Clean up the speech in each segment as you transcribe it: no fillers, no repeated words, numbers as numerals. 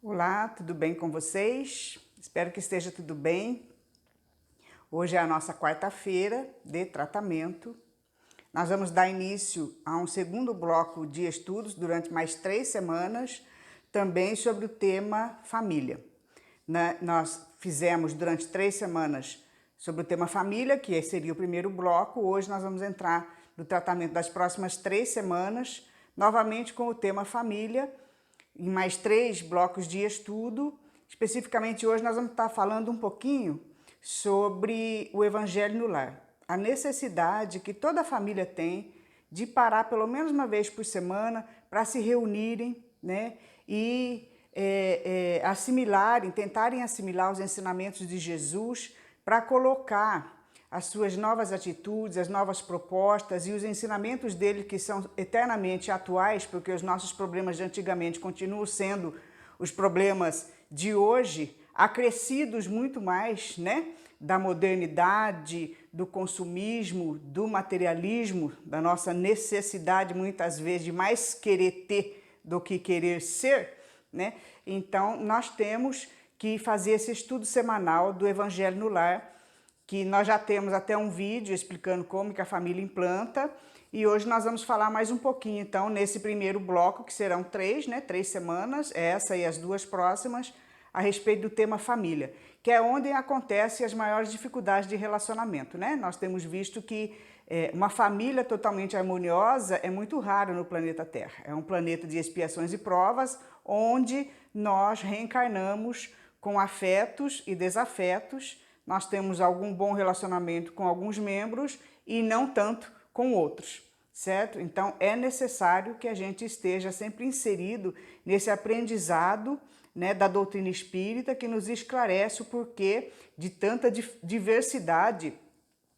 Olá, tudo bem com vocês? Espero que esteja tudo bem. Hoje é a nossa quarta-feira de tratamento. Nós vamos dar início a um segundo bloco de estudos durante mais 3 semanas, também sobre o tema família. Nós fizemos durante 3 semanas sobre o tema família, que seria o primeiro bloco. Hoje nós vamos entrar no tratamento das próximas 3 semanas, novamente com o tema família, em mais 3 blocos de estudo. Especificamente hoje nós vamos estar falando um pouquinho sobre o Evangelho no Lar. A necessidade que toda família tem de parar pelo menos uma vez por semana para se reunirem, né? E assimilarem, tentarem assimilar os ensinamentos de Jesus para colocar as suas novas atitudes, as novas propostas e os ensinamentos dele que são eternamente atuais, porque os nossos problemas de antigamente continuam sendo os problemas de hoje, acrescidos muito mais, né, da modernidade, do consumismo, do materialismo, da nossa necessidade muitas vezes de mais querer ter do que querer ser, né? Então nós temos que fazer esse estudo semanal do Evangelho no Lar, que nós já temos até um vídeo explicando como que a família implanta, e hoje nós vamos falar mais um pouquinho, então, nesse primeiro bloco, que serão 3, né, 3 semanas, essa e as 2 próximas, a respeito do tema família, que é onde acontecem as maiores dificuldades de relacionamento, né? Nós temos visto que uma família totalmente harmoniosa é muito raro no planeta Terra. É um planeta de expiações e provas, onde nós reencarnamos com afetos e desafetos. Nós temos algum bom relacionamento com alguns membros e não tanto com outros, certo? Então é necessário que a gente esteja sempre inserido nesse aprendizado, né, da doutrina espírita, que nos esclarece o porquê de tanta diversidade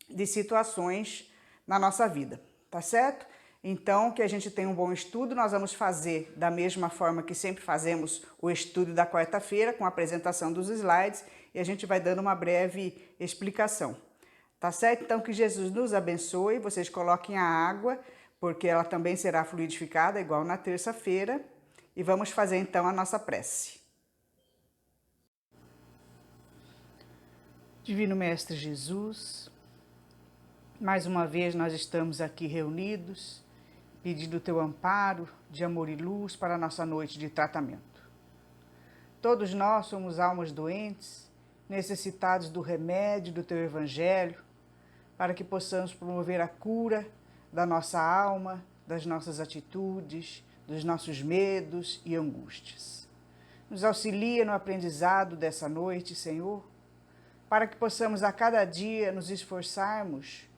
de situações na nossa vida, tá certo? Então, que a gente tenha um bom estudo. Nós vamos fazer da mesma forma que sempre fazemos o estudo da quarta-feira, com a apresentação dos slides, e a gente vai dando uma breve explicação. Tá certo? Então, que Jesus nos abençoe. Vocês coloquem a água, porque ela também será fluidificada, igual na terça-feira. E vamos fazer então a nossa prece. Divino Mestre Jesus, mais uma vez nós estamos aqui reunidos, pedindo o teu amparo de amor e luz para a nossa noite de tratamento. Todos nós somos almas doentes, necessitados do remédio do teu Evangelho, para que possamos promover a cura da nossa alma, das nossas atitudes, dos nossos medos e angústias. Nos auxilia no aprendizado dessa noite, Senhor, para que possamos a cada dia nos esforçarmos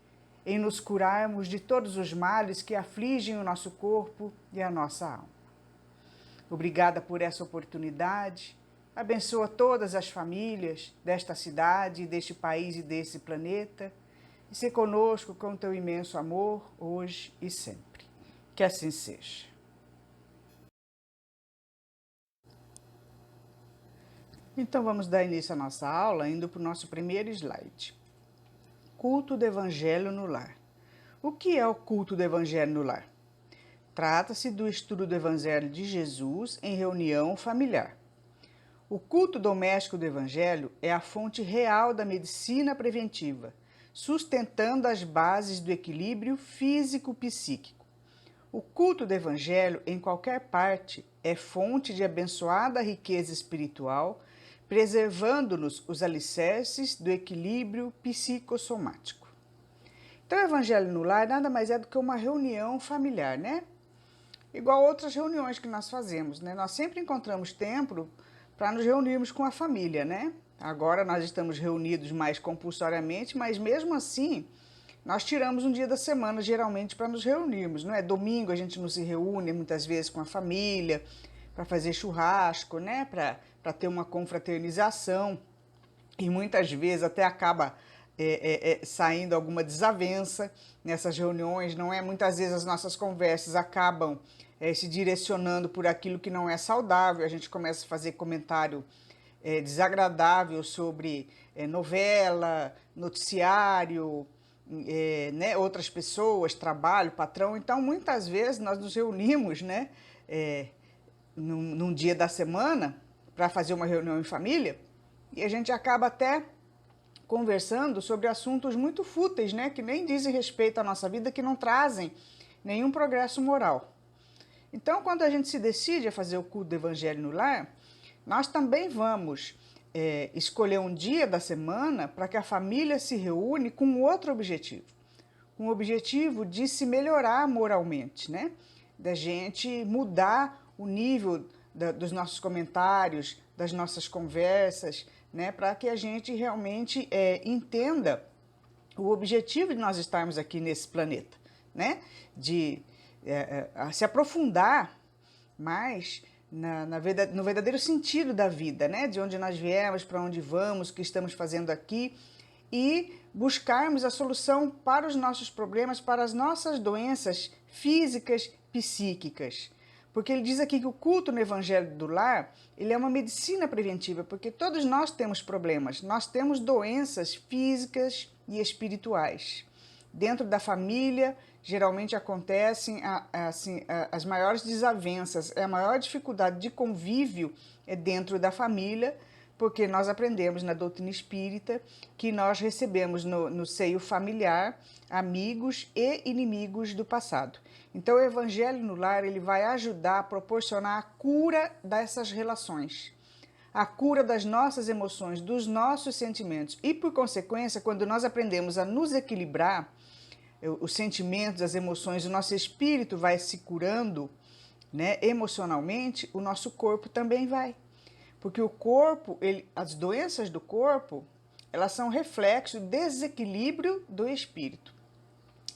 em nos curarmos de todos os males que afligem o nosso corpo e a nossa alma. Obrigada por essa oportunidade. Abençoa todas as famílias desta cidade, deste país e desse planeta, e se conosco com teu imenso amor, hoje e sempre. Que assim seja. Então vamos dar início à nossa aula indo para o nosso primeiro slide. Culto do Evangelho no Lar. O que é o culto do Evangelho no lar? Trata-se do estudo do Evangelho de Jesus em reunião familiar. O culto doméstico do Evangelho é a fonte real da medicina preventiva, sustentando as bases do equilíbrio físico-psíquico. O culto do Evangelho, em qualquer parte, é fonte de abençoada riqueza espiritual, preservando-nos os alicerces do equilíbrio psicossomático. Então, o Evangelho no Lar nada mais é do que uma reunião familiar, né? Igual outras reuniões que nós fazemos, né? Nós sempre encontramos tempo para nos reunirmos com a família, né? Agora nós estamos reunidos mais compulsoriamente, mas mesmo assim, nós tiramos um dia da semana, geralmente, para nos reunirmos, não é? Domingo a gente não se reúne muitas vezes com a família, para fazer churrasco, né? Para ter uma confraternização, e muitas vezes até acaba saindo alguma desavença nessas reuniões, não é? Muitas vezes as nossas conversas acabam se direcionando por aquilo que não é saudável, a gente começa a fazer comentário desagradável sobre novela, noticiário, né, outras pessoas, trabalho, patrão. Então, muitas vezes nós nos reunimos, né, num dia da semana para fazer uma reunião em família e a gente acaba até conversando sobre assuntos muito fúteis, né, que nem dizem respeito à nossa vida, que não trazem nenhum progresso moral. Então, quando a gente se decide a fazer o culto do Evangelho no lar, nós também vamos escolher um dia da semana para que a família se reúne com outro objetivo. Com o objetivo de se melhorar moralmente, né? Da gente mudar o nível dos nossos comentários, das nossas conversas, né? Para que a gente realmente entenda o objetivo de nós estarmos aqui nesse planeta, né? De se aprofundar mais no verdadeiro sentido da vida, né? De onde nós viemos, para onde vamos, o que estamos fazendo aqui e buscarmos a solução para os nossos problemas, para as nossas doenças físicas, psíquicas. Porque ele diz aqui que o culto no Evangelho do Lar, ele é uma medicina preventiva, porque todos nós temos problemas, nós temos doenças físicas e espirituais. Dentro da família, geralmente acontecem as maiores desavenças, a maior dificuldade de convívio é dentro da família, porque nós aprendemos na doutrina espírita que nós recebemos no seio familiar amigos e inimigos do passado. Então o Evangelho no Lar ele vai ajudar a proporcionar a cura dessas relações, a cura das nossas emoções, dos nossos sentimentos e, por consequência, quando nós aprendemos a nos equilibrar, os sentimentos, as emoções, o nosso espírito vai se curando, né, emocionalmente, o nosso corpo também vai. Porque o corpo, as doenças do corpo, elas são reflexo do desequilíbrio do espírito.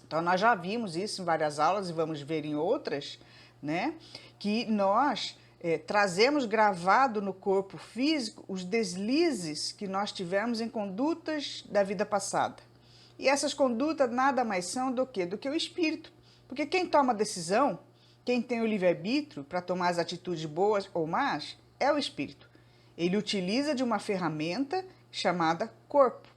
Então, nós já vimos isso em várias aulas e vamos ver em outras, né? Que nós trazemos gravado no corpo físico os deslizes que nós tivemos em condutas da vida passada. E essas condutas nada mais são do que o espírito. Porque quem toma a decisão, quem tem o livre-arbítrio para tomar as atitudes boas ou más, é o espírito. Ele utiliza de uma ferramenta chamada corpo,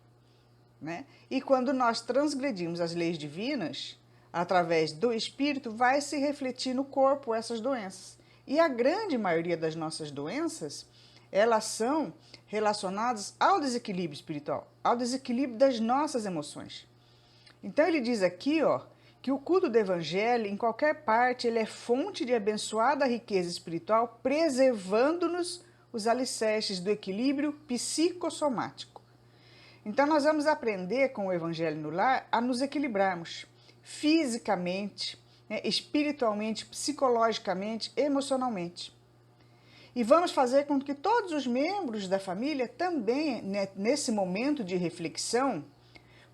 né? E quando nós transgredimos as leis divinas, através do espírito, vai se refletir no corpo essas doenças. E a grande maioria das nossas doenças, elas são relacionadas ao desequilíbrio espiritual, ao desequilíbrio das nossas emoções. Então ele diz aqui, ó, que o culto do Evangelho, em qualquer parte, ele é fonte de abençoada riqueza espiritual, preservando-nos os alicerces do equilíbrio psicossomático. Então nós vamos aprender com o Evangelho no Lar a nos equilibrarmos fisicamente, né, espiritualmente, psicologicamente, emocionalmente. E vamos fazer com que todos os membros da família também, né, nesse momento de reflexão,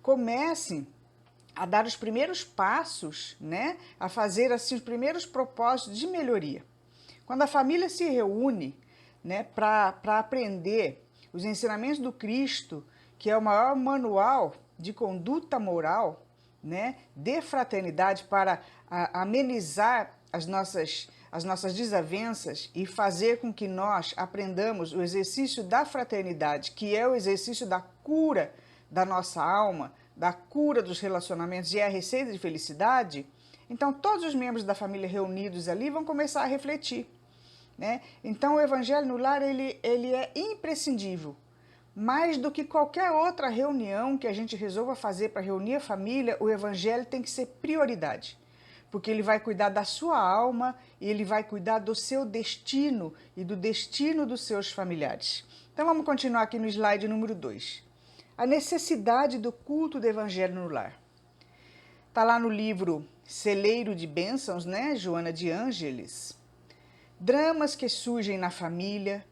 comecem a dar os primeiros passos, né, a fazer assim, os primeiros propósitos de melhoria. Quando a família se reúne, né, para aprender os ensinamentos do Cristo, que é o maior manual de conduta moral, né, de fraternidade para amenizar as nossas desavenças e fazer com que nós aprendamos o exercício da fraternidade, que é o exercício da cura da nossa alma, da cura dos relacionamentos e é a receita de felicidade. Então todos os membros da família reunidos ali vão começar a refletir, né? Então o Evangelho no Lar ele é imprescindível. Mais do que qualquer outra reunião que a gente resolva fazer para reunir a família, o Evangelho tem que ser prioridade. Porque ele vai cuidar da sua alma e ele vai cuidar do seu destino e do destino dos seus familiares. Então vamos continuar aqui no slide número 2. A necessidade do culto do Evangelho no Lar. Está lá no livro Celeiro de Bênçãos, né, Joana de Ângeles. Dramas que surgem na família,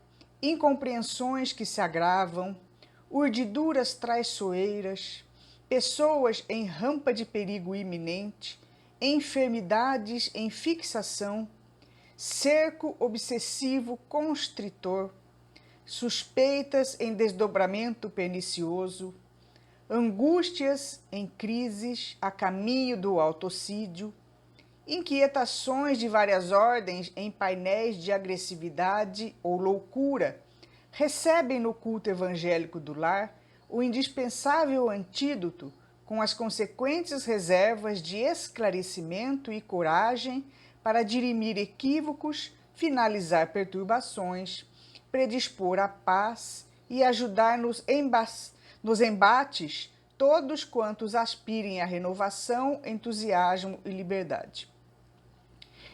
incompreensões que se agravam, urdiduras traiçoeiras, pessoas em rampa de perigo iminente, enfermidades em fixação, cerco obsessivo constritor, suspeitas em desdobramento pernicioso, angústias em crises a caminho do autocídio, inquietações de várias ordens em painéis de agressividade ou loucura, recebem no culto evangélico do lar o indispensável antídoto com as consequentes reservas de esclarecimento e coragem para dirimir equívocos, finalizar perturbações, predispor à paz e ajudar nos embates todos quantos aspirem à renovação, entusiasmo e liberdade.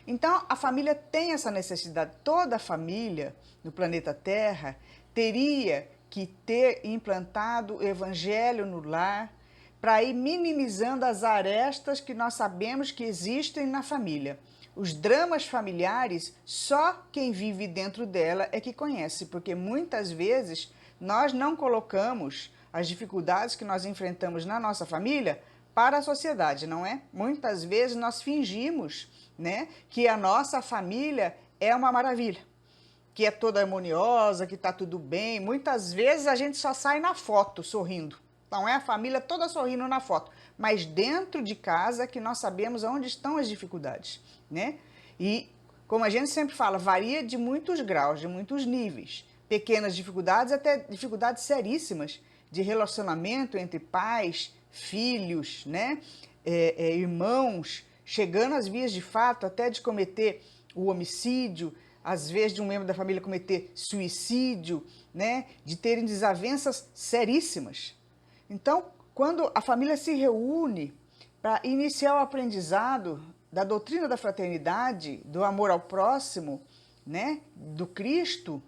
Então, a família tem essa necessidade. Toda a família no planeta Terra teria que ter implantado o evangelho no lar para ir minimizando as arestas que nós sabemos que existem na família. Os dramas familiares, só quem vive dentro dela é que conhece, porque muitas vezes nós não colocamos as dificuldades que nós enfrentamos na nossa família para a sociedade, não é? Muitas vezes nós fingimos, né, que a nossa família é uma maravilha, que é toda harmoniosa, que está tudo bem. Muitas vezes a gente só sai na foto sorrindo. Não é a família toda sorrindo na foto, mas dentro de casa que nós sabemos onde estão as dificuldades, né? E como a gente sempre fala, varia de muitos graus, de muitos níveis. Pequenas dificuldades até dificuldades seríssimas de relacionamento entre pais, filhos, né? Irmãos, chegando às vias de fato até de cometer o homicídio, às vezes de um membro da família cometer suicídio, né? De terem desavenças seríssimas. Então, quando a família se reúne para iniciar o aprendizado da doutrina da fraternidade, do amor ao próximo, né? Do Cristo,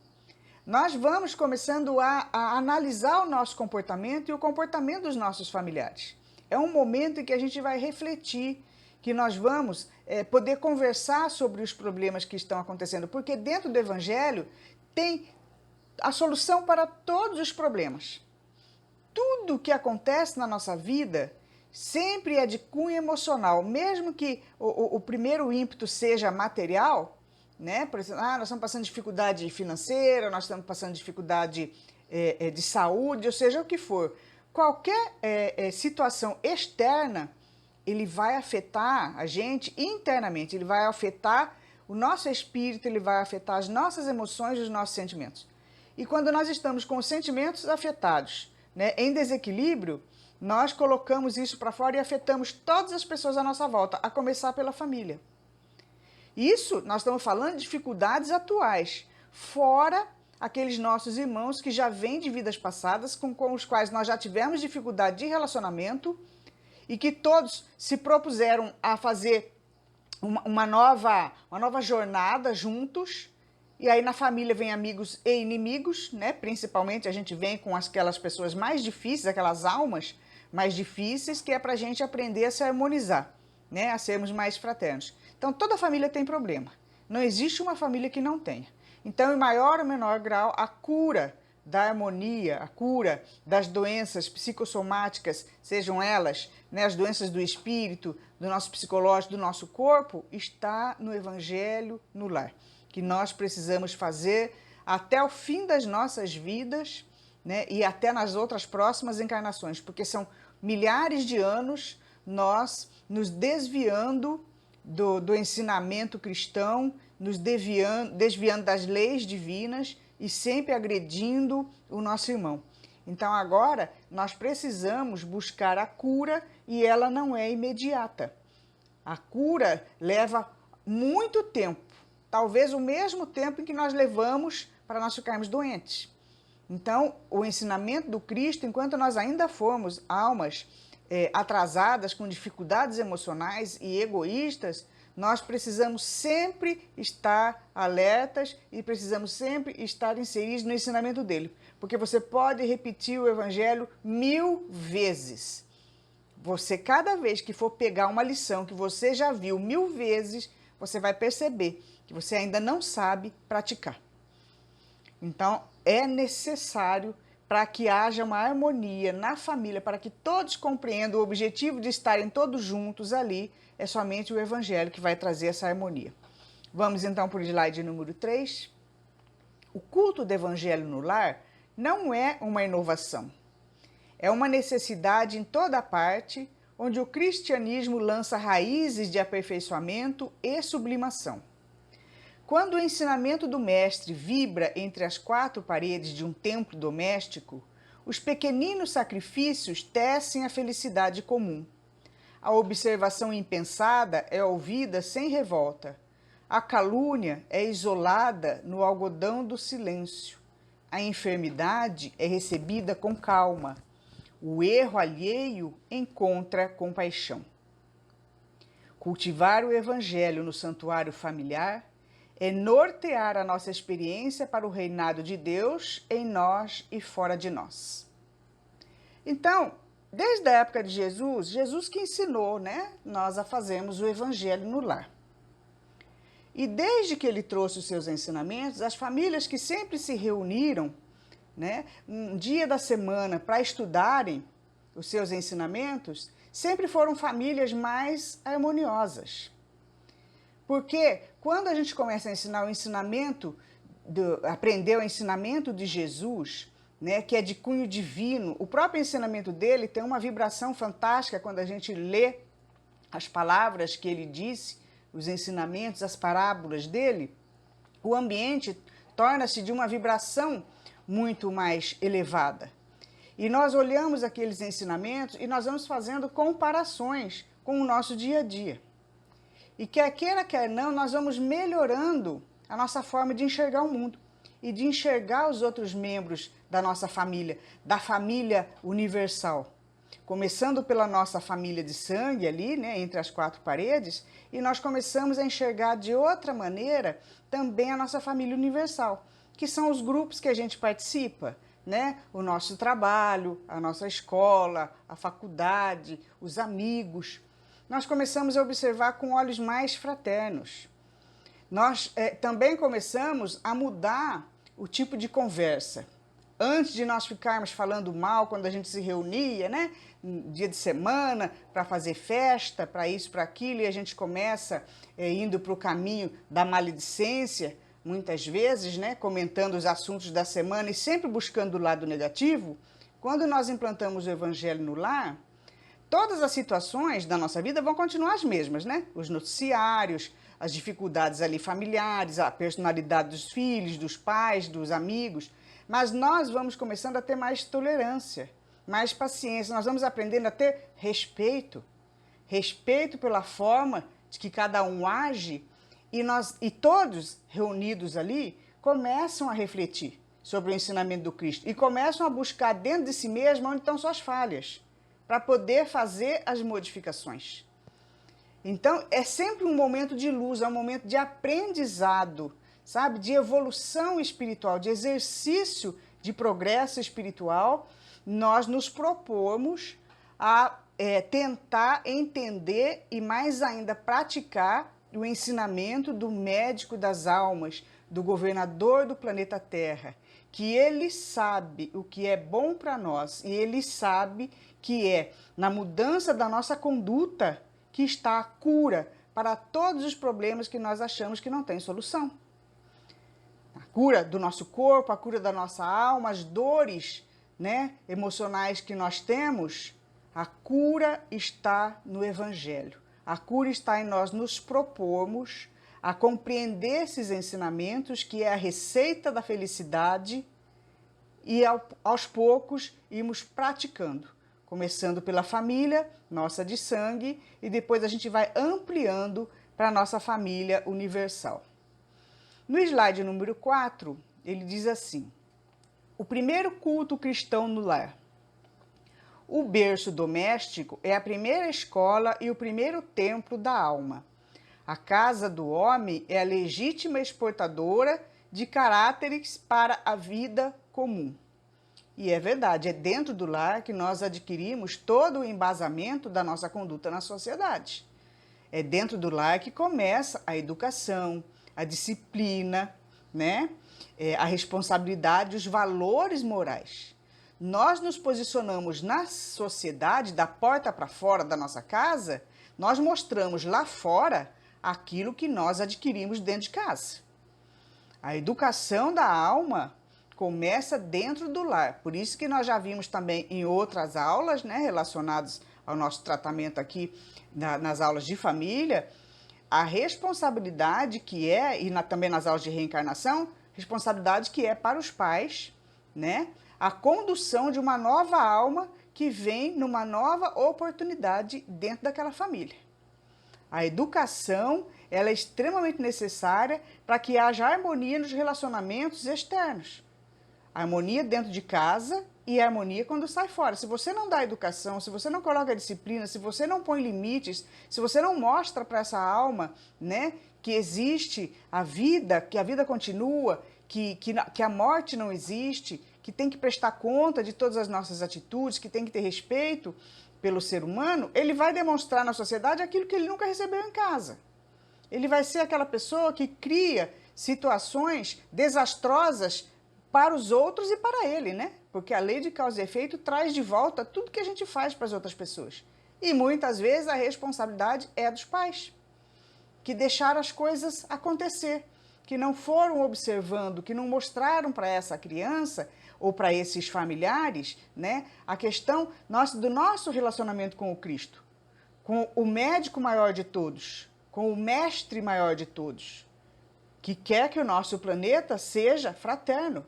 nós vamos começando a analisar o nosso comportamento e o comportamento dos nossos familiares. É um momento em que a gente vai refletir, que nós vamos poder conversar sobre os problemas que estão acontecendo, porque dentro do Evangelho tem a solução para todos os problemas. Tudo que acontece na nossa vida sempre é de cunho emocional, mesmo que o primeiro ímpeto seja material, né? Por exemplo, nós estamos passando dificuldade financeira, nós estamos passando dificuldade de saúde, ou seja, o que for. Qualquer situação externa, ele vai afetar a gente internamente, ele vai afetar o nosso espírito, ele vai afetar as nossas emoções e os nossos sentimentos. E quando nós estamos com os sentimentos afetados, né, em desequilíbrio, nós colocamos isso para fora e afetamos todas as pessoas à nossa volta, a começar pela família. Isso, nós estamos falando de dificuldades atuais, fora aqueles nossos irmãos que já vêm de vidas passadas, com os quais nós já tivemos dificuldade de relacionamento e que todos se propuseram a fazer uma nova jornada juntos. E aí na família vem amigos e inimigos, né? Principalmente a gente vem com aquelas pessoas mais difíceis, aquelas almas mais difíceis, que é para a gente aprender a se harmonizar, né? A sermos mais fraternos. Então toda família tem problema. Não existe uma família que não tenha. Então, em maior ou menor grau, a cura da harmonia, a cura das doenças psicossomáticas, sejam elas, né, as doenças do espírito, do nosso psicológico, do nosso corpo, está no Evangelho no lar, que nós precisamos fazer até o fim das nossas vidas, né, e até nas outras próximas encarnações, porque são milhares de anos nós nos desviando do ensinamento cristão, nos desviando das leis divinas e sempre agredindo o nosso irmão. Então agora nós precisamos buscar a cura e ela não é imediata. A cura leva muito tempo, talvez o mesmo tempo em que nós levamos para nós ficarmos doentes. Então o ensinamento do Cristo, enquanto nós ainda formos almas atrasadas, com dificuldades emocionais e egoístas, nós precisamos sempre estar alertas e precisamos sempre estar inseridos no ensinamento dele. Porque você pode repetir o Evangelho 1000 vezes. Você, cada vez que for pegar uma lição que você já viu 1000 vezes, você vai perceber que você ainda não sabe praticar. Então, é necessário para que haja uma harmonia na família, para que todos compreendam o objetivo de estarem todos juntos ali, é somente o Evangelho que vai trazer essa harmonia. Vamos então para o slide número 3. O culto do Evangelho no lar não é uma inovação. É uma necessidade em toda parte, onde o cristianismo lança raízes de aperfeiçoamento e sublimação. Quando o ensinamento do Mestre vibra entre as 4 paredes de um templo doméstico, os pequeninos sacrifícios tecem a felicidade comum. A observação impensada é ouvida sem revolta. A calúnia é isolada no algodão do silêncio. a enfermidade é recebida com calma. O erro alheio encontra compaixão. Cultivar o Evangelho no santuário familiar é nortear a nossa experiência para o reinado de Deus em nós e fora de nós. Então, desde a época de Jesus, Jesus que ensinou, nós a fazermos o Evangelho no lar. E desde que ele trouxe os seus ensinamentos, as famílias que sempre se reuniram, um dia da semana para estudarem os seus ensinamentos, sempre foram famílias mais harmoniosas. Porque quando a gente começa a ensinar o ensinamento, aprender o ensinamento de Jesus, que é de cunho divino, o próprio ensinamento dele tem uma vibração fantástica quando a gente lê as palavras que ele disse, os ensinamentos, as parábolas dele, o ambiente torna-se de uma vibração muito mais elevada. E nós olhamos aqueles ensinamentos e nós vamos fazendo comparações com o nosso dia a dia. E quer queira, quer não, nós vamos melhorando a nossa forma de enxergar o mundo e de enxergar os outros membros da nossa família, da família universal. Começando pela nossa família de sangue ali, entre as quatro paredes, e nós começamos a enxergar de outra maneira também a nossa família universal, que são os grupos que a gente participa, o nosso trabalho, a nossa escola, a faculdade, os amigos. Nós começamos a observar com olhos mais fraternos. Nós também começamos a mudar o tipo de conversa. Antes de nós ficarmos falando mal quando a gente se reunia, dia de semana, para fazer festa, para isso, para aquilo, e a gente começa indo para o caminho da maledicência, muitas vezes, comentando os assuntos da semana e sempre buscando o lado negativo. Quando nós implantamos o Evangelho no lar, todas as situações da nossa vida vão continuar as mesmas, Os noticiários, as dificuldades ali familiares, a personalidade dos filhos, dos pais, dos amigos, mas nós vamos começando a ter mais tolerância, mais paciência, nós vamos aprendendo a ter respeito, respeito pela forma de que cada um age, e todos reunidos ali começam a refletir sobre o ensinamento do Cristo e começam a buscar dentro de si mesmo onde estão suas falhas, para poder fazer as modificações. Então, é sempre um momento de luz, é um momento de aprendizado, sabe? De evolução espiritual, de exercício de progresso espiritual. Nós nos propomos a tentar entender e, mais ainda, praticar o ensinamento do médico das almas, do governador do planeta Terra, que ele sabe o que é bom para nós e ele sabe que é na mudança da nossa conduta que está a cura para todos os problemas que nós achamos que não tem solução. A cura do nosso corpo, a cura da nossa alma, as dores, emocionais que nós temos, a cura está no Evangelho. A cura está em nós nos propormos a compreender esses ensinamentos, que é a receita da felicidade, e aos poucos irmos praticando. Começando pela família nossa de sangue e depois a gente vai ampliando para a nossa família universal. No slide número 4, ele diz assim: o primeiro culto cristão no lar. O berço doméstico é a primeira escola e o primeiro templo da alma. A casa do homem é a legítima exportadora de caráteres para a vida comum. E é verdade, é dentro do lar que nós adquirimos todo o embasamento da nossa conduta na sociedade. É dentro do lar que começa a educação, a disciplina, a responsabilidade, os valores morais. Nós nos posicionamos na sociedade, da porta para fora da nossa casa, nós mostramos lá fora aquilo que nós adquirimos dentro de casa. A educação da alma começa dentro do lar. Por isso que nós já vimos também em outras aulas, relacionadas ao nosso tratamento aqui nas aulas de família, a responsabilidade que é, e também nas aulas de reencarnação, responsabilidade que é para os pais, a condução de uma nova alma que vem numa nova oportunidade dentro daquela família. A educação, ela é extremamente necessária para que haja harmonia nos relacionamentos externos. Harmonia dentro de casa e harmonia quando sai fora. Se você não dá educação, se você não coloca disciplina, se você não põe limites, se você não mostra para essa alma, né, que existe a vida, que a vida continua, que a morte não existe, que tem que prestar conta de todas as nossas atitudes, que tem que ter respeito pelo ser humano, ele vai demonstrar na sociedade aquilo que ele nunca recebeu em casa. Ele vai ser aquela pessoa que cria situações desastrosas para os outros e para ele, né? Porque a lei de causa e efeito traz de volta tudo que a gente faz para as outras pessoas. E muitas vezes a responsabilidade é dos pais, que deixaram as coisas acontecer, que não foram observando, que não mostraram para essa criança ou para esses familiares, né, a questão do nosso relacionamento com o Cristo, com o médico maior de todos, com o mestre maior de todos, que quer que o nosso planeta seja fraterno.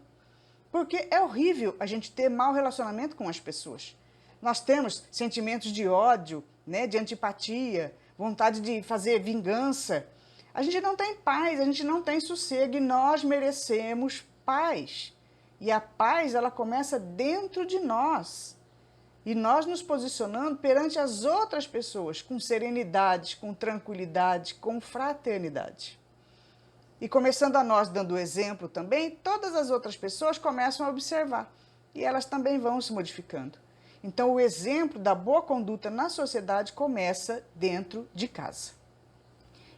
Porque é horrível a gente ter mau relacionamento com as pessoas. Nós temos sentimentos de ódio, né, de antipatia, vontade de fazer vingança. A gente não tem paz, a gente não tem sossego e nós merecemos paz. E a paz, ela começa dentro de nós. E nós nos posicionando perante as outras pessoas com serenidade, com tranquilidade, com fraternidade. E começando a nós dando o exemplo também, todas as outras pessoas começam a observar. E elas também vão se modificando. Então, o exemplo da boa conduta na sociedade começa dentro de casa.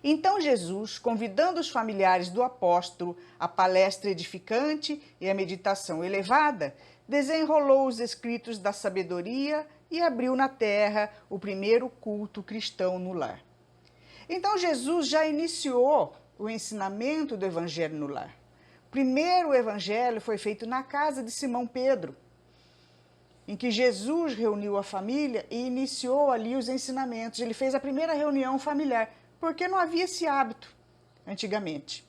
Então, Jesus, convidando os familiares do apóstolo à palestra edificante e à meditação elevada, desenrolou os escritos da sabedoria e abriu na terra o primeiro culto cristão no lar. Então, Jesus já iniciou o ensinamento do evangelho no lar. Primeiro, o evangelho foi feito na casa de Simão Pedro, em que Jesus reuniu a família e iniciou ali os ensinamentos. Ele fez a primeira reunião familiar, porque não havia esse hábito antigamente,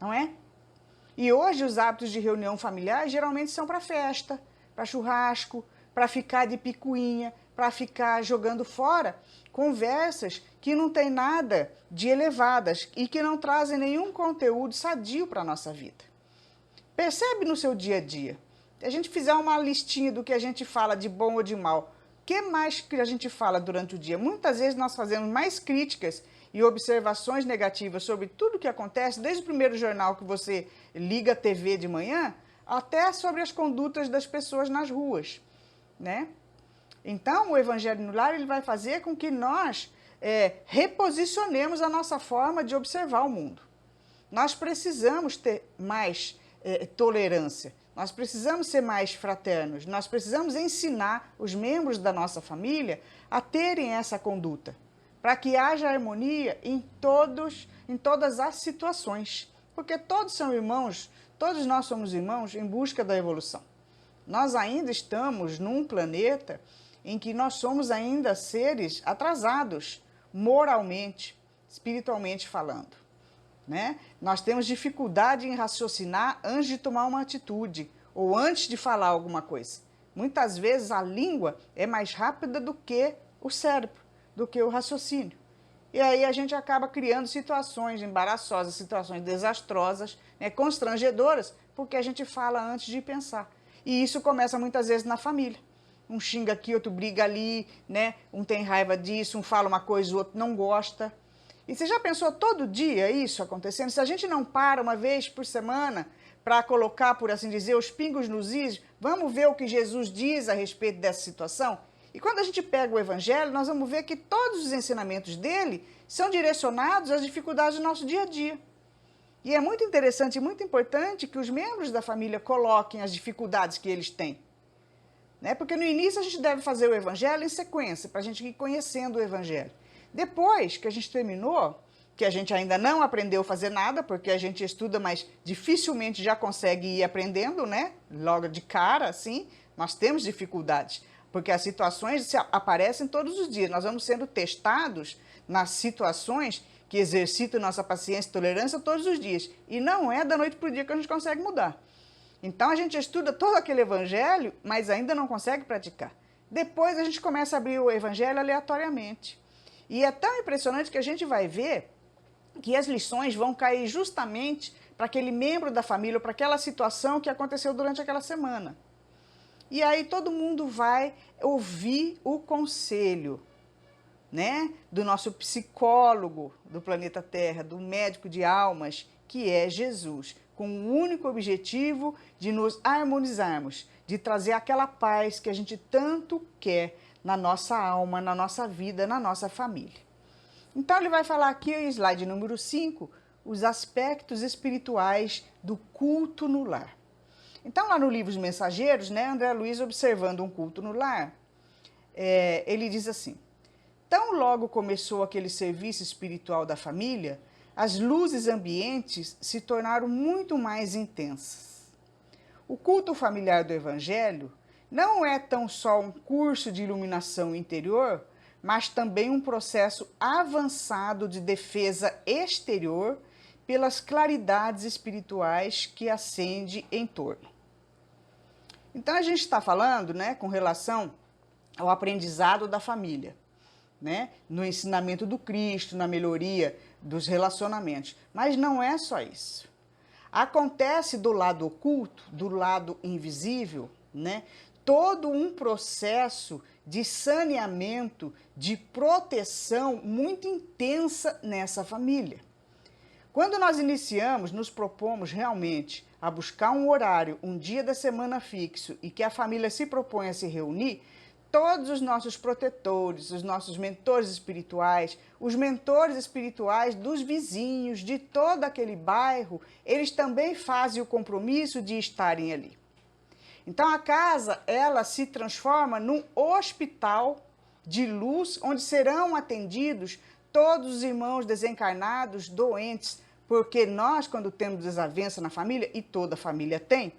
não é? E hoje os hábitos de reunião familiar geralmente são para festa, para churrasco, para ficar de picuinha, para ficar jogando fora conversas que não tem nada de elevadas e que não trazem nenhum conteúdo sadio para a nossa vida. Percebe no seu dia a dia. Se a gente fizer uma listinha do que a gente fala de bom ou de mal, o que mais que a gente fala durante o dia? Muitas vezes nós fazemos mais críticas e observações negativas sobre tudo o que acontece, desde o primeiro jornal que você liga a TV de manhã, até sobre as condutas das pessoas nas ruas, né? Então, o Evangelho no Lar ele vai fazer com que nós reposicionemos a nossa forma de observar o mundo. Nós precisamos ter mais tolerância, nós precisamos ser mais fraternos, nós precisamos ensinar os membros da nossa família a terem essa conduta, para que haja harmonia em todas as situações. Porque todos são irmãos, todos nós somos irmãos em busca da evolução. Nós ainda estamos num planeta em que nós somos ainda seres atrasados, moralmente, espiritualmente falando, né? Nós temos dificuldade em raciocinar antes de tomar uma atitude ou antes de falar alguma coisa. Muitas vezes a língua é mais rápida do que o cérebro, do que o raciocínio. E aí a gente acaba criando situações embaraçosas, situações desastrosas, né, constrangedoras, porque a gente fala antes de pensar. E isso começa muitas vezes na família. Um xinga aqui, outro briga ali, né? Um tem raiva disso, um fala uma coisa, o outro não gosta. E você já pensou todo dia isso acontecendo? Se a gente não para uma vez por semana para colocar, por assim dizer, os pingos nos is, vamos ver o que Jesus diz a respeito dessa situação? E quando a gente pega o Evangelho, nós vamos ver que todos os ensinamentos dele são direcionados às dificuldades do nosso dia a dia. E é muito interessante e muito importante que os membros da família coloquem as dificuldades que eles têm. Né? Porque no início a gente deve fazer o Evangelho em sequência, para a gente ir conhecendo o Evangelho. Depois que a gente terminou, que a gente ainda não aprendeu a fazer nada, porque a gente estuda, mas dificilmente já consegue ir aprendendo, né? Logo de cara, assim, nós temos dificuldades. Porque as situações aparecem todos os dias. Nós vamos sendo testados nas situações que exercitam nossa paciência e tolerância todos os dias. E não é da noite para o dia que a gente consegue mudar. Então a gente estuda todo aquele evangelho, mas ainda não consegue praticar. Depois a gente começa a abrir o evangelho aleatoriamente. E é tão impressionante que a gente vai ver que as lições vão cair justamente para aquele membro da família, para aquela situação que aconteceu durante aquela semana. E aí todo mundo vai ouvir o conselho, né, do nosso psicólogo do planeta Terra, do médico de almas, que é Jesus, com o único objetivo de nos harmonizarmos, de trazer aquela paz que a gente tanto quer na nossa alma, na nossa vida, na nossa família. Então ele vai falar aqui, o slide número 5, os aspectos espirituais do culto no lar. Então lá no livro Os Mensageiros, né, André Luiz, observando um culto no lar, ele diz assim: tão logo começou aquele serviço espiritual da família, as luzes ambientes se tornaram muito mais intensas. O culto familiar do Evangelho não é tão só um curso de iluminação interior, mas também um processo avançado de defesa exterior pelas claridades espirituais que acende em torno. Então a gente está falando, né, com relação ao aprendizado da família, né, no ensinamento do Cristo, na melhoria dos relacionamentos. Mas não é só isso. Acontece do lado oculto, do lado invisível, né, todo um processo de saneamento, de proteção muito intensa nessa família. Quando nós iniciamos, nos propomos realmente a buscar um horário, um dia da semana fixo e que a família se propõe a se reunir, todos os nossos protetores, os nossos mentores espirituais, os mentores espirituais dos vizinhos, de todo aquele bairro, eles também fazem o compromisso de estarem ali. Então a casa, ela se transforma num hospital de luz, onde serão atendidos todos os irmãos desencarnados, doentes, porque nós, quando temos desavença na família, e toda família tem,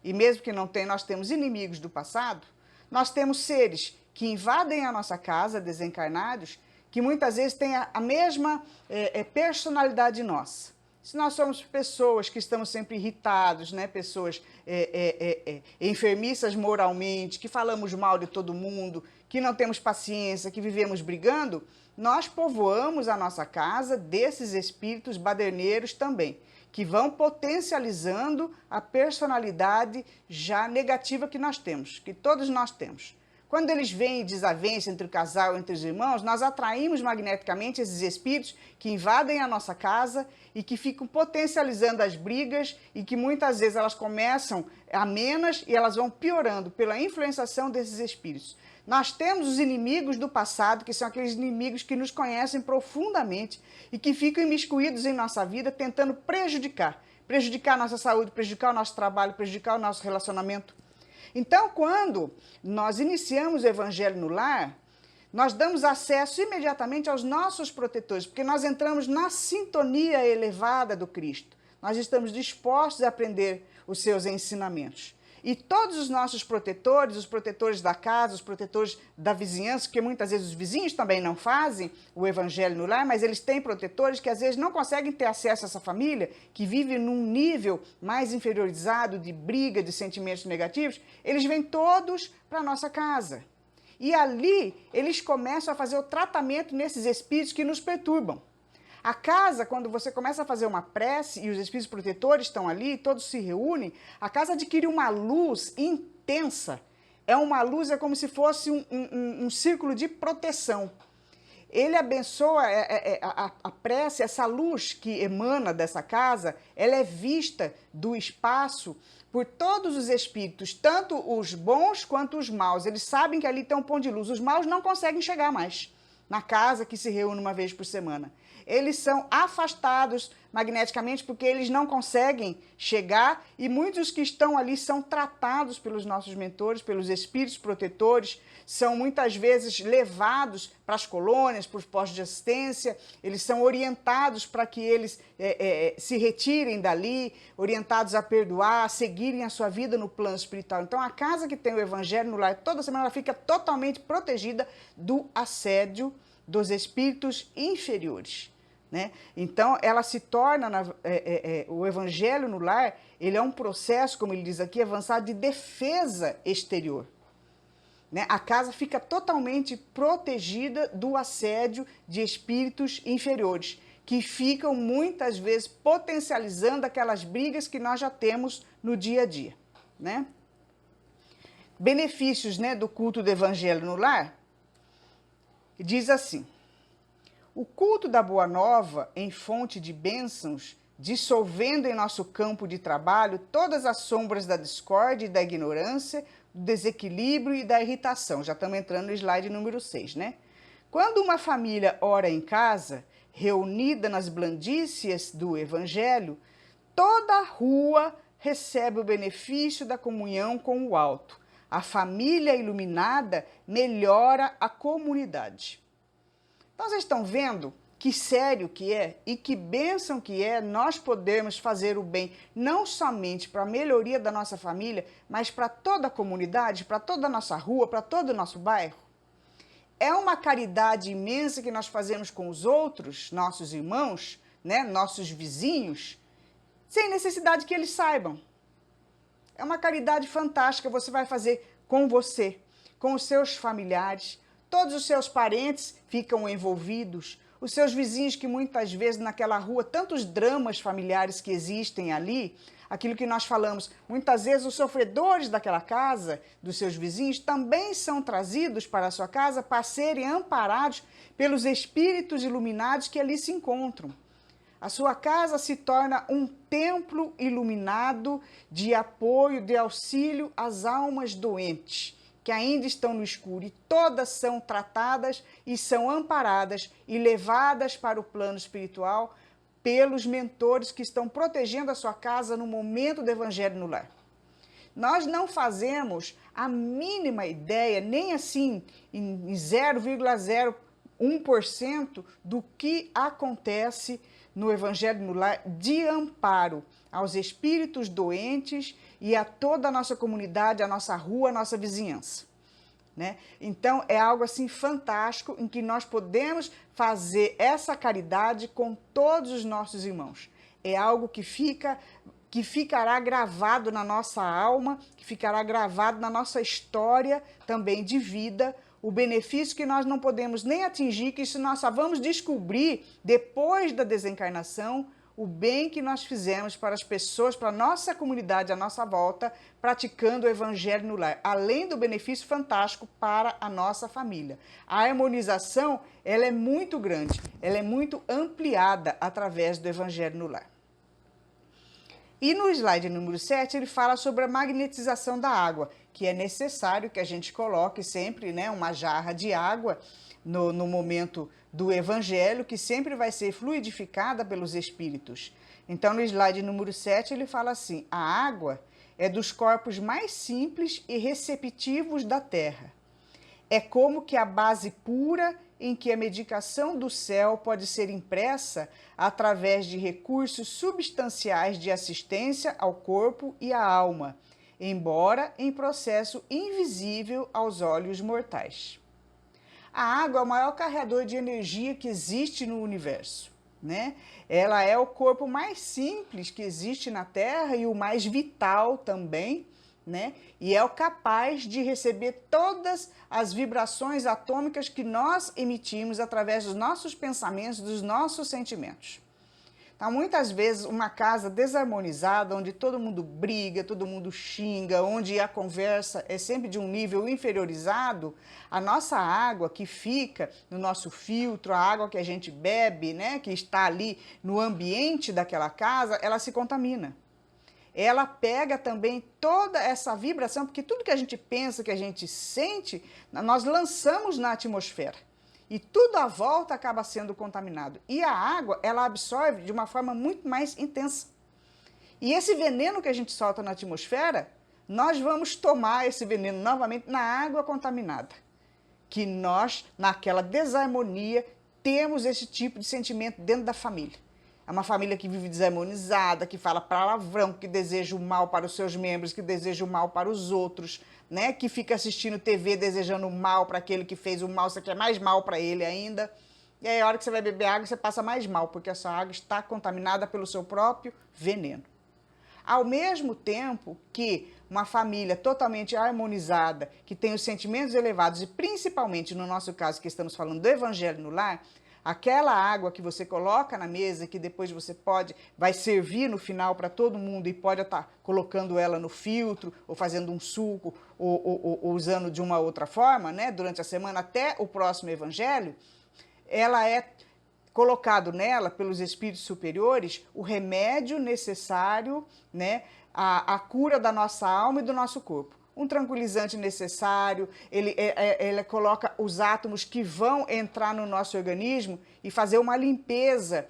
e mesmo que não tenha, nós temos inimigos do passado, nós temos seres que invadem a nossa casa, desencarnados, que muitas vezes têm a mesma personalidade nossa. Se nós somos pessoas que estamos sempre irritados, né? Pessoas enfermiças moralmente, que falamos mal de todo mundo, que não temos paciência, que vivemos brigando, nós povoamos a nossa casa desses espíritos baderneiros também, que vão potencializando a personalidade já negativa que nós temos, que todos nós temos. Quando eles veem desavença entre o casal, entre os irmãos, nós atraímos magneticamente esses espíritos que invadem a nossa casa e que ficam potencializando as brigas e que muitas vezes elas começam amenas e elas vão piorando pela influenciação desses espíritos. Nós temos os inimigos do passado, que são aqueles inimigos que nos conhecem profundamente e que ficam imiscuídos em nossa vida tentando prejudicar a nossa saúde, prejudicar o nosso trabalho, prejudicar o nosso relacionamento. Então, quando nós iniciamos o Evangelho no lar, nós damos acesso imediatamente aos nossos protetores, porque nós entramos na sintonia elevada do Cristo. Nós estamos dispostos a aprender os seus ensinamentos. E todos os nossos protetores, os protetores da casa, os protetores da vizinhança, porque muitas vezes os vizinhos também não fazem o Evangelho no lar, mas eles têm protetores que às vezes não conseguem ter acesso a essa família, que vive num nível mais inferiorizado de briga, de sentimentos negativos, eles vêm todos para a nossa casa. E ali eles começam a fazer o tratamento nesses espíritos que nos perturbam. A casa, quando você começa a fazer uma prece e os espíritos protetores estão ali, todos se reúnem, a casa adquire uma luz intensa. É uma luz, é como se fosse um círculo de proteção. Ele abençoa a prece, essa luz que emana dessa casa, ela é vista do espaço por todos os espíritos, tanto os bons quanto os maus. Eles sabem que ali tem um ponto de luz. Os maus não conseguem chegar mais na casa que se reúne uma vez por semana. Eles são afastados magneticamente porque eles não conseguem chegar e muitos que estão ali são tratados pelos nossos mentores, pelos espíritos protetores, são muitas vezes levados para as colônias, para os postos de assistência, eles são orientados para que eles se retirem dali, orientados a perdoar, a seguirem a sua vida no plano espiritual. Então a casa que tem o Evangelho no lar, toda semana ela fica totalmente protegida do assédio dos espíritos inferiores. Né? Então, ela se torna, o Evangelho no lar, ele é um processo, como ele diz aqui, avançado de defesa exterior. Né? A casa fica totalmente protegida do assédio de espíritos inferiores, que ficam muitas vezes potencializando aquelas brigas que nós já temos no dia a dia, né? Benefícios, né, do culto do Evangelho no lar. Diz assim: o culto da Boa Nova em fonte de bênçãos, dissolvendo em nosso campo de trabalho todas as sombras da discórdia e da ignorância, do desequilíbrio e da irritação. Já estamos entrando no slide número 6, né? Quando uma família ora em casa, reunida nas blandícias do Evangelho, toda a rua recebe o benefício da comunhão com o alto. A família iluminada melhora a comunidade. Então, vocês estão vendo que sério que é e que bênção que é nós podermos fazer o bem, não somente para a melhoria da nossa família, mas para toda a comunidade, para toda a nossa rua, para todo o nosso bairro? É uma caridade imensa que nós fazemos com os outros, nossos irmãos, né, nossos vizinhos, sem necessidade que eles saibam. É uma caridade fantástica, você vai fazer com você, com os seus familiares, todos os seus parentes ficam envolvidos, os seus vizinhos que muitas vezes naquela rua, tantos dramas familiares que existem ali, aquilo que nós falamos, muitas vezes os sofredores daquela casa, dos seus vizinhos, também são trazidos para a sua casa para serem amparados pelos espíritos iluminados que ali se encontram. A sua casa se torna um templo iluminado de apoio, de auxílio às almas doentes, que ainda estão no escuro, e todas são tratadas e são amparadas e levadas para o plano espiritual pelos mentores que estão protegendo a sua casa no momento do Evangelho no lar. Nós não fazemos a mínima ideia, nem assim em 0,01% do que acontece no Evangelho no lar de amparo aos espíritos doentes e a toda a nossa comunidade, a nossa rua, a nossa vizinhança, né? Então, é algo assim fantástico em que nós podemos fazer essa caridade com todos os nossos irmãos. É algo que ficará gravado na nossa alma, que ficará gravado na nossa história também de vida, o benefício que nós não podemos nem atingir, que isso nós só vamos descobrir depois da desencarnação, o bem que nós fizemos para as pessoas, para a nossa comunidade, à nossa volta, praticando o Evangelho no lar, além do benefício fantástico para a nossa família. A harmonização, ela é muito grande, ela é muito ampliada através do Evangelho no lar. E no slide número 7, ele fala sobre a magnetização da água, que é necessário que a gente coloque sempre, né, uma jarra de água no momento do Evangelho, que sempre vai ser fluidificada pelos espíritos. Então, no slide número 7, ele fala assim: a água é dos corpos mais simples e receptivos da Terra. É como que a base pura em que a medicação do céu pode ser impressa através de recursos substanciais de assistência ao corpo e à alma, embora em processo invisível aos olhos mortais. A água é o maior carregador de energia que existe no universo, né? Ela é o corpo mais simples que existe na Terra e o mais vital também, né? E é o capaz de receber todas as vibrações atômicas que nós emitimos através dos nossos pensamentos, dos nossos sentimentos. Então, muitas vezes, uma casa desarmonizada, onde todo mundo briga, todo mundo xinga, onde a conversa é sempre de um nível inferiorizado, a nossa água que fica no nosso filtro, a água que a gente bebe, né, que está ali no ambiente daquela casa, ela se contamina. Ela pega também toda essa vibração, porque tudo que a gente pensa, que a gente sente, nós lançamos na atmosfera. E tudo à volta acaba sendo contaminado. E a água, ela absorve de uma forma muito mais intensa. E esse veneno que a gente solta na atmosfera, nós vamos tomar esse veneno novamente na água contaminada. Que nós, naquela desarmonia, temos esse tipo de sentimento dentro da família. É uma família que vive desarmonizada, que fala palavrão, que deseja o mal para os seus membros, que deseja o mal para os outros, né? Que fica assistindo TV desejando o mal para aquele que fez o mal, você quer mais mal para ele ainda. E aí, a hora que você vai beber água, você passa mais mal, porque a sua água está contaminada pelo seu próprio veneno. Ao mesmo tempo que uma família totalmente harmonizada, que tem os sentimentos elevados, e principalmente no nosso caso que estamos falando do Evangelho no lar, aquela água que você coloca na mesa, que depois você vai servir no final para todo mundo e pode estar colocando ela no filtro, ou fazendo um suco, ou usando de uma outra forma, né, durante a semana até o próximo evangelho, ela é colocado nela, pelos espíritos superiores, o remédio necessário, né, à cura da nossa alma e do nosso corpo. Um tranquilizante necessário, ele coloca os átomos que vão entrar no nosso organismo e fazer uma limpeza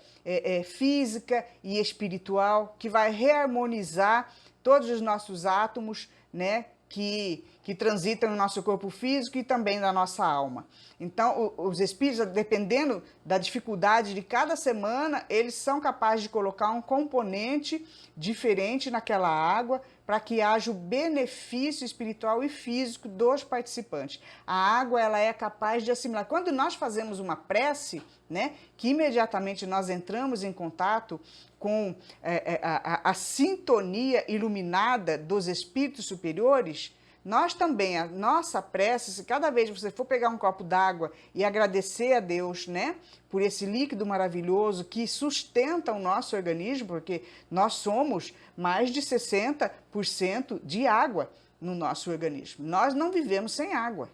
física e espiritual, que vai reharmonizar todos os nossos átomos, né, que transitam no nosso corpo físico e também na nossa alma. Então, os espíritos, dependendo da dificuldade de cada semana, eles são capazes de colocar um componente diferente naquela água para que haja o benefício espiritual e físico dos participantes. A água, ela é capaz de assimilar. Quando nós fazemos uma prece, né, que imediatamente nós entramos em contato com a sintonia iluminada dos espíritos superiores, nós também, a nossa prece, se cada vez você for pegar um copo d'água e agradecer a Deus, né, por esse líquido maravilhoso que sustenta o nosso organismo, porque nós somos mais de 60% de água no nosso organismo. Nós não vivemos sem água,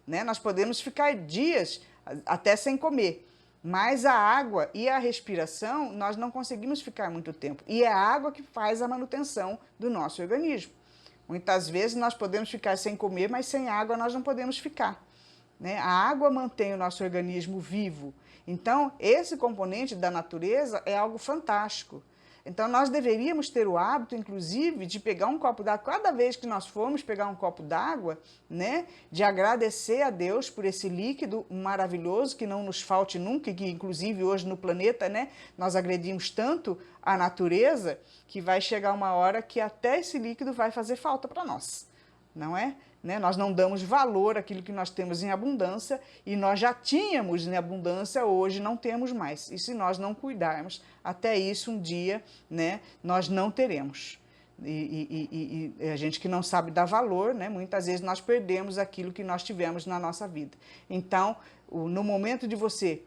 né? Nós podemos ficar dias até sem comer, mas a água e a respiração, nós não conseguimos ficar muito tempo. E é a água que faz a manutenção do nosso organismo. Muitas vezes nós podemos ficar sem comer, mas sem água nós não podemos ficar, né? A água mantém o nosso organismo vivo. Então, esse componente da natureza é algo fantástico. Então, nós deveríamos ter o hábito, inclusive, de pegar um copo d'água, cada vez que nós formos pegar um copo d'água, né, de agradecer a Deus por esse líquido maravilhoso, que não nos falte nunca, e que, inclusive, hoje no planeta, né, nós agredimos tanto a natureza, que vai chegar uma hora que até esse líquido vai fazer falta para nós, não é? Né? Nós não damos valor àquilo que nós temos em abundância, e nós já tínhamos em abundância, hoje não temos mais. E se nós não cuidarmos, até isso um dia, né, nós não teremos. E a gente que não sabe dar valor, né, muitas vezes nós perdemos aquilo que nós tivemos na nossa vida. Então, no momento de você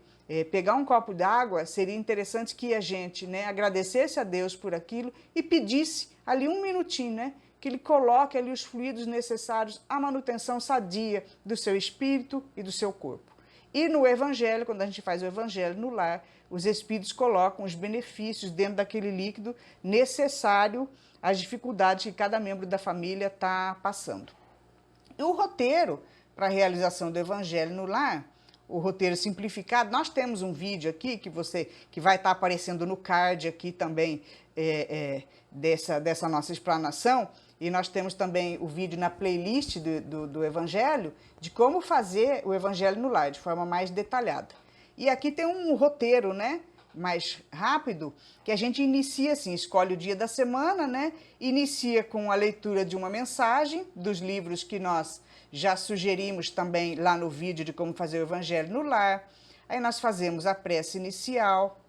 pegar um copo d'água, seria interessante que a gente, né, agradecesse a Deus por aquilo e pedisse ali um minutinho, né, que ele coloque ali os fluidos necessários à manutenção sadia do seu espírito e do seu corpo. E no evangelho, quando a gente faz o evangelho no lar, os espíritos colocam os benefícios dentro daquele líquido necessário às dificuldades que cada membro da família está passando. E o roteiro para a realização do evangelho no lar, o roteiro simplificado, nós temos um vídeo aqui que vai estar aparecendo no card aqui também dessa nossa explanação, e nós temos também o vídeo na playlist do Evangelho, de como fazer o Evangelho no lar, de forma mais detalhada. E aqui tem um roteiro, né, mais rápido, que a gente inicia assim, escolhe o dia da semana, né, inicia com a leitura de uma mensagem, dos livros que nós já sugerimos também lá no vídeo de como fazer o Evangelho no lar. Aí nós fazemos a prece inicial,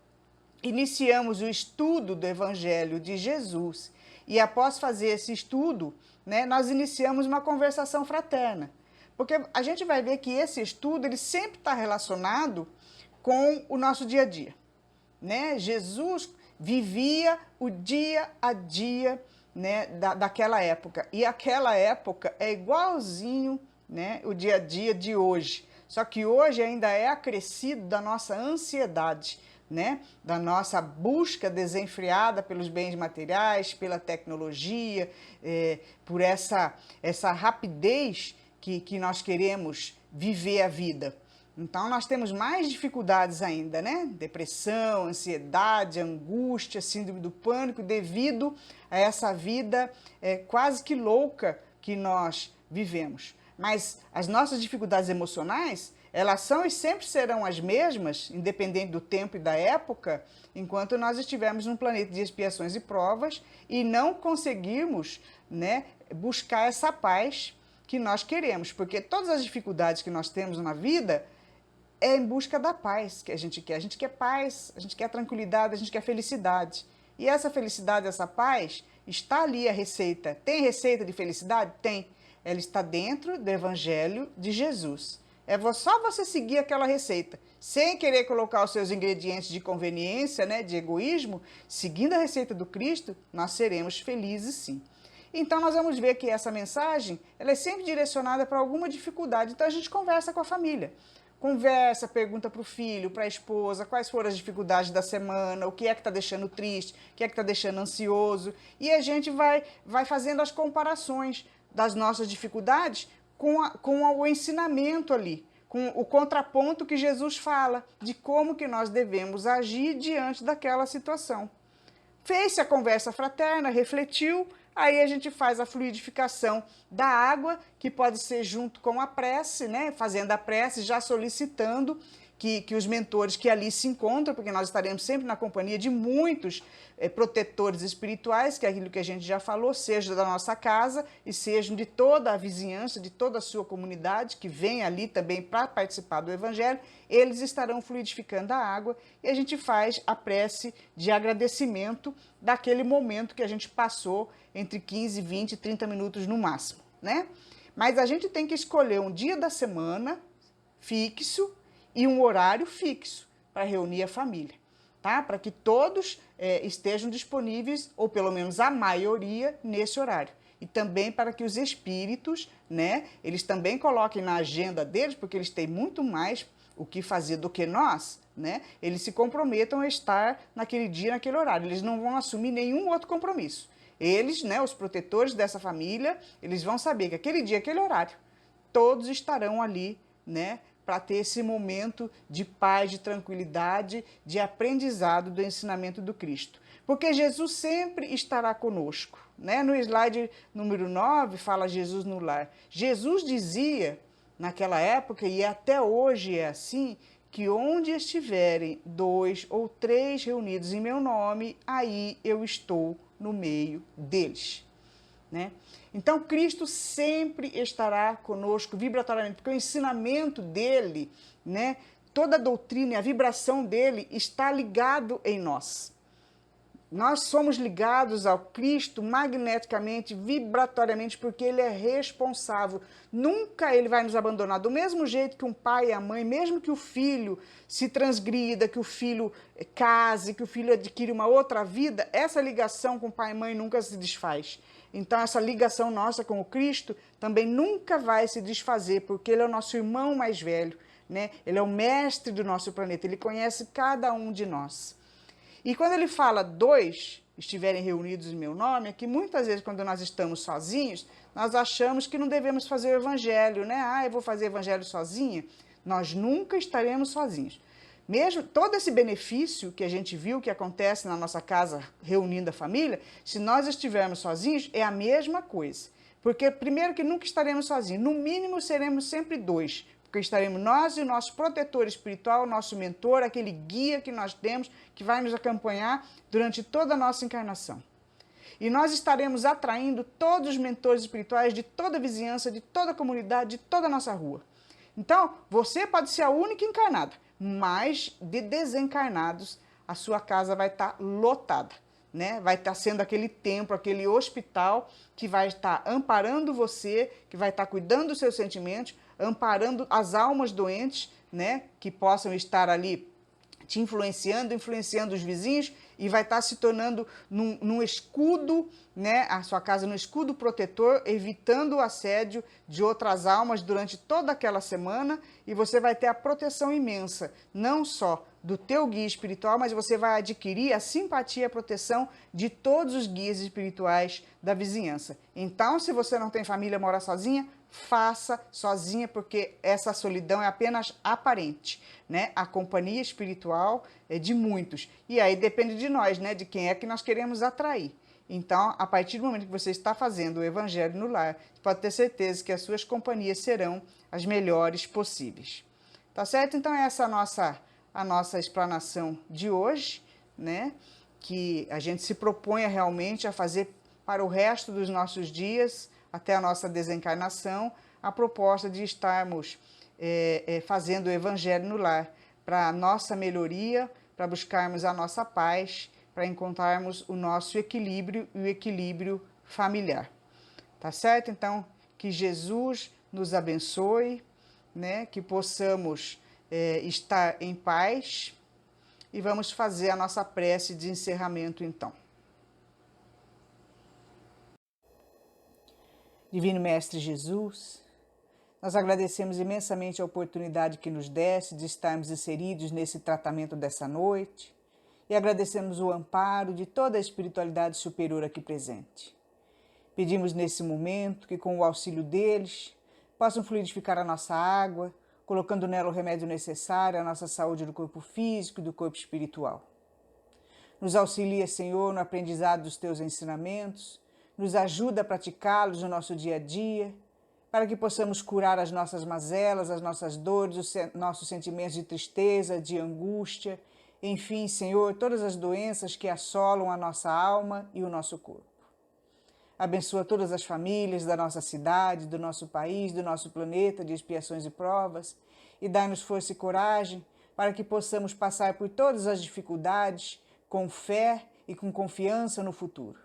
iniciamos o estudo do Evangelho de Jesus, e após fazer esse estudo, né, nós iniciamos uma conversação fraterna. Porque a gente vai ver que esse estudo ele sempre está relacionado com o nosso dia a dia, né? Jesus vivia o dia a dia, né, daquela época. E aquela época é igualzinho, né, o dia a dia de hoje. Só que hoje ainda é acrescido da nossa ansiedade, né, da nossa busca desenfreada pelos bens materiais, pela tecnologia, por essa rapidez que nós queremos viver a vida. Então, nós temos mais dificuldades ainda, né? Depressão, ansiedade, angústia, síndrome do pânico, devido a essa vida quase que louca que nós vivemos. Mas as nossas dificuldades emocionais, elas são e sempre serão as mesmas, independente do tempo e da época, enquanto nós estivermos num planeta de expiações e provas e não conseguirmos, né, buscar essa paz que nós queremos. Porque todas as dificuldades que nós temos na vida é em busca da paz que a gente quer. A gente quer paz, a gente quer tranquilidade, a gente quer felicidade. E essa felicidade, essa paz, está ali a receita. Tem receita de felicidade? Tem. Ela está dentro do Evangelho de Jesus. Só você seguir aquela receita, sem querer colocar os seus ingredientes de conveniência, né, de egoísmo, seguindo a receita do Cristo, nós seremos felizes sim. Então nós vamos ver que essa mensagem, ela é sempre direcionada para alguma dificuldade. Então a gente conversa com a família. Conversa, pergunta para o filho, para a esposa, quais foram as dificuldades da semana, o que é que está deixando triste, o que é que está deixando ansioso. E a gente vai fazendo as comparações das nossas dificuldades com o ensinamento ali, com o contraponto que Jesus fala de como que nós devemos agir diante daquela situação. Fez-se a conversa fraterna, refletiu, aí a gente faz a fluidificação da água, que pode ser junto com a prece, né? Fazendo a prece, já solicitando que os mentores que ali se encontram, porque nós estaremos sempre na companhia de muitos protetores espirituais, que é aquilo que a gente já falou, seja da nossa casa e sejam de toda a vizinhança, de toda a sua comunidade, que vem ali também para participar do Evangelho, eles estarão fluidificando a água e a gente faz a prece de agradecimento daquele momento que a gente passou entre 15, 20, 30 minutos no máximo, né? Mas a gente tem que escolher um dia da semana fixo e um horário fixo para reunir a família, tá? Para que todos estejam disponíveis, ou pelo menos a maioria, nesse horário. E também para que os espíritos, né, eles também coloquem na agenda deles, porque eles têm muito mais o que fazer do que nós, né? Eles se comprometam a estar naquele dia, naquele horário. Eles não vão assumir nenhum outro compromisso. Eles, né, os protetores dessa família, eles vão saber que aquele dia, aquele horário, todos estarão ali, né, para ter esse momento de paz, de tranquilidade, de aprendizado do ensinamento do Cristo. Porque Jesus sempre estará conosco, né? No slide número 9, fala Jesus no lar. Jesus dizia, naquela época, e até hoje é assim, que onde estiverem 2 ou 3 reunidos em meu nome, aí eu estou no meio deles, né? Então, Cristo sempre estará conosco vibratoriamente, porque o ensinamento dele, né, toda a doutrina e a vibração dele está ligado em nós. Nós somos ligados ao Cristo magneticamente, vibratoriamente, porque ele é responsável. Nunca ele vai nos abandonar. Do mesmo jeito que um pai e a mãe, mesmo que o filho se transgrida, que o filho case, que o filho adquire uma outra vida, essa ligação com pai e mãe nunca se desfaz. Então, essa ligação nossa com o Cristo também nunca vai se desfazer, porque ele é o nosso irmão mais velho, né? Ele é o mestre do nosso planeta, ele conhece cada um de nós. E quando ele fala 2 estiverem reunidos em meu nome, é que muitas vezes quando nós estamos sozinhos, nós achamos que não devemos fazer o evangelho, né? Ah, eu vou fazer evangelho sozinha. Nós nunca estaremos sozinhos. Mesmo todo esse benefício que a gente viu que acontece na nossa casa reunindo a família, se nós estivermos sozinhos, é a mesma coisa. Porque primeiro que nunca estaremos sozinhos, no mínimo seremos sempre 2, porque estaremos nós e o nosso protetor espiritual, o nosso mentor, aquele guia que nós temos, que vai nos acompanhar durante toda a nossa encarnação. E nós estaremos atraindo todos os mentores espirituais de toda a vizinhança, de toda a comunidade, de toda a nossa rua. Então, você pode ser a única encarnada, mas de desencarnados, a sua casa vai estar lotada, né? Vai estar sendo aquele templo, aquele hospital que vai estar amparando você, que vai estar cuidando dos seus sentimentos, amparando as almas doentes, né? Que possam estar ali te influenciando os vizinhos, e vai estar se tornando num escudo, né, a sua casa num escudo protetor, evitando o assédio de outras almas durante toda aquela semana, e você vai ter a proteção imensa, não só do teu guia espiritual, mas você vai adquirir a simpatia e a proteção de todos os guias espirituais da vizinhança. Então, se você não tem família, mora sozinha, faça sozinha, porque essa solidão é apenas aparente, né? A companhia espiritual é de muitos. E aí depende de nós, né? De quem é que nós queremos atrair. Então, a partir do momento que você está fazendo o Evangelho no lar, pode ter certeza que as suas companhias serão as melhores possíveis. Tá certo? Então, essa é a nossa explanação de hoje, né? Que a gente se proponha realmente a fazer para o resto dos nossos dias, até a nossa desencarnação, a proposta de estarmos fazendo o Evangelho no lar, para a nossa melhoria, para buscarmos a nossa paz, para encontrarmos o nosso equilíbrio e o equilíbrio familiar. Tá certo? Então, que Jesus nos abençoe, né, que possamos estar em paz, e vamos fazer a nossa prece de encerramento então. Divino Mestre Jesus, nós agradecemos imensamente a oportunidade que nos deste de estarmos inseridos nesse tratamento dessa noite e agradecemos o amparo de toda a espiritualidade superior aqui presente. Pedimos nesse momento que, com o auxílio deles, possam fluidificar a nossa água, colocando nela o remédio necessário à nossa saúde do corpo físico e do corpo espiritual. Nos auxilia, Senhor, no aprendizado dos teus ensinamentos, nos ajuda a praticá-los no nosso dia a dia, para que possamos curar as nossas mazelas, as nossas dores, os nossos sentimentos de tristeza, de angústia, enfim, Senhor, todas as doenças que assolam a nossa alma e o nosso corpo. Abençoa todas as famílias da nossa cidade, do nosso país, do nosso planeta de expiações e provas, e dai-nos força e coragem para que possamos passar por todas as dificuldades com fé e com confiança no futuro.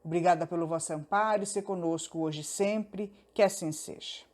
Obrigada pelo vosso amparo e ser conosco hoje e sempre, que assim seja.